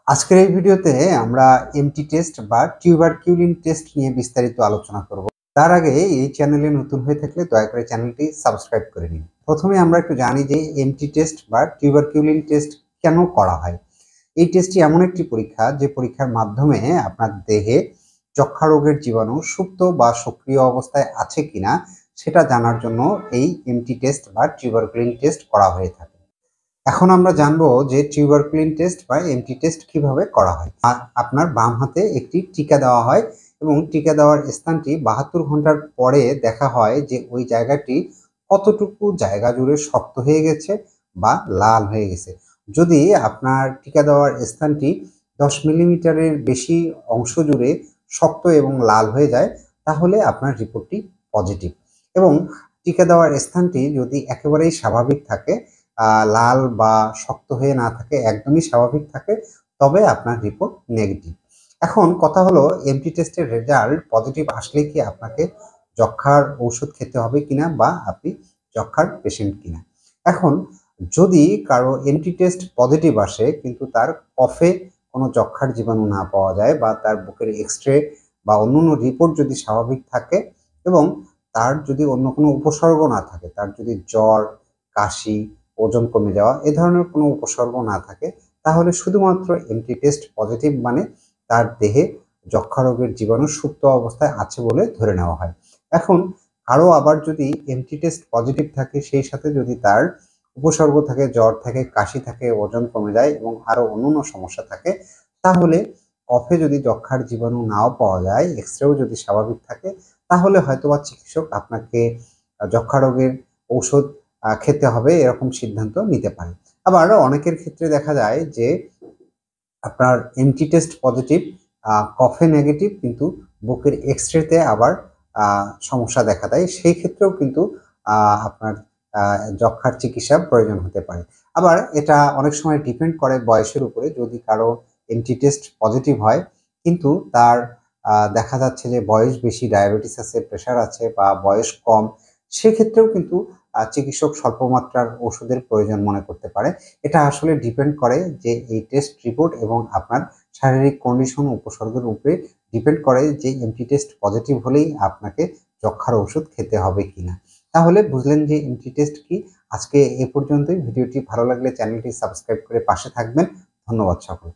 আজকের এই ভিডিওতে আমরা এমটি টেস্ট বা টিউবারকিউলিন টেস্ট নিয়ে বিস্তারিত আলোচনা করব। তার আগে এই চ্যানেলে নতুন হয়ে থাকলে দয়া করে চ্যানেলটি সাবস্ক্রাইব করে নিন। প্রথমে আমরা একটু জানি যে এমটি টেস্ট বা টিউবারকিউলিন টেস্ট কেন করা হয়। এই টেস্টটি এমন একটি পরীক্ষা যে পরীক্ষার মাধ্যমে আপনার দেহে যক্ষ্মা রোগের জীবাণু সুপ্ত বা সক্রিয় অবস্থায় আছে কিনা সেটা জানার জন্য এই এমটি টেস্ট বা টিউবারকিউলিন টেস্ট করা হয়ে থাকে। এখন আমরা জানবো যে টিউবারকুলিন টেস্ট বা এমটি টেস্ট কিভাবে করা হয়। আপনার বাম হাতে একটি টিকা দেওয়া হয় এবং টিকা দেওয়ার স্থানটি 72 ঘন্টার পরে দেখা হয় যে ওই জায়গাটি কতটুকু জায়গা জুড়ে শক্ত হয়ে গেছে বা লাল হয়ে গেছে। যদি আপনার টিকা দেওয়ার স্থানটি 10 মিলিমিটারের বেশি অংশ জুড়ে শক্ত এবং লাল হয়ে যায় তাহলে আপনার রিপোর্টটি পজিটিভ। এবং টিকা দেওয়ার স্থানটি যদি একেবারেই স্বাভাবিক থাকে, লাল বা শক্ত হয়ে না থাকে, একদমই স্বাভাবিক থাকে, তবে আপনার রিপোর্ট নেগেটিভ। এখন কথা হলো এমটি টেস্টের রেজাল্ট পজিটিভ আসলে কি আপনাকে যক্ষ্মার ঔষধ খেতে হবে কিনা বা আপনি যক্ষ্মার পেশেন্ট কিনা। এখন যদি কারো এমটি টেস্ট পজিটিভ আসে কিন্তু তার কফে কোনো যক্ষ্মার জীবাণু না পাওয়া যায় বা তার বুকের এক্সরে বা অন্যান্য রিপোর্ট যদি স্বাভাবিক থাকে এবং তার যদি অন্য কোনো উপসর্গ না থাকে, তার যদি জ্বর, কাশি, ওজন কমে যাওয়া এ ধরনের কোনো উপসর্গ না থাকে, তাহলে শুধুমাত্র এমটি টেস্ট পজিটিভ মানে তার দেহে যক্ষ্মা রোগের জীবাণু সুপ্ত অবস্থায় আছে বলে ধরে নেওয়া হয়। এখন কারো আবার যদি এমটি টেস্ট পজিটিভ থাকে সেই সাথে যদি তার উপসর্গ থাকে, জ্বর থাকে, কাশি থাকে, ওজন কমে যায় এবং আরো অন্যান্য সমস্যা থাকে, তাহলে কফে যদি যক্ষ্মার জীবাণু নাও পাওয়া যায়, এক্সরেও যদি স্বাভাবিক থাকে, তাহলে হয়তোবা চিকিৎসক আপনাকে যক্ষ্মা রোগের ঔষধ খেতে হবে এরকম সিদ্ধান্ত নিতে পারে। আবার অনেকের ক্ষেত্রে দেখা যায় যে আপনার MT test positive, coffee negative, কিন্তু বুকের এক্সরেতে আবার সমস্যা দেখা দেয়। সেই ক্ষেত্রেও কিন্তু আপনার যক্ষ্মার চিকিৎসার প্রয়োজন হতে পারে। আবার এটা অনেক সময় ডিপেন্ড করে বয়সের উপরে। যদি কারো এমটি টেস্ট পজিটিভ হয় কিন্তু তার দেখা যাচ্ছে যে বয়স বেশি, ডায়াবেটিস আছে, প্রেশার আছে বা বয়স কম, সেক্ষেত্রেও কিন্তু চিকিৎসক স্বল্প মাত্রার ওষুধের প্রয়োজন মনে করতে পারে। এটা আসলে ডিপেন্ড করে যে এই টেস্ট রিপোর্ট এবং আপনার শারীরিক কন্ডিশন উপসর্গের উপরে ডিপেন্ড করে যে এমটি টেস্ট পজিটিভ হলেই আপনাকে যক্ষ্মার ওষুধ খেতে হবে কিনা। তাহলে বুঝলেন যে এমটি টেস্ট কি। আজকে এ পর্যন্তই। ভিডিওটি ভালো লাগলে চ্যানেলটি সাবস্ক্রাইব করে পাশে থাকবেন। ধন্যবাদ সকলকে।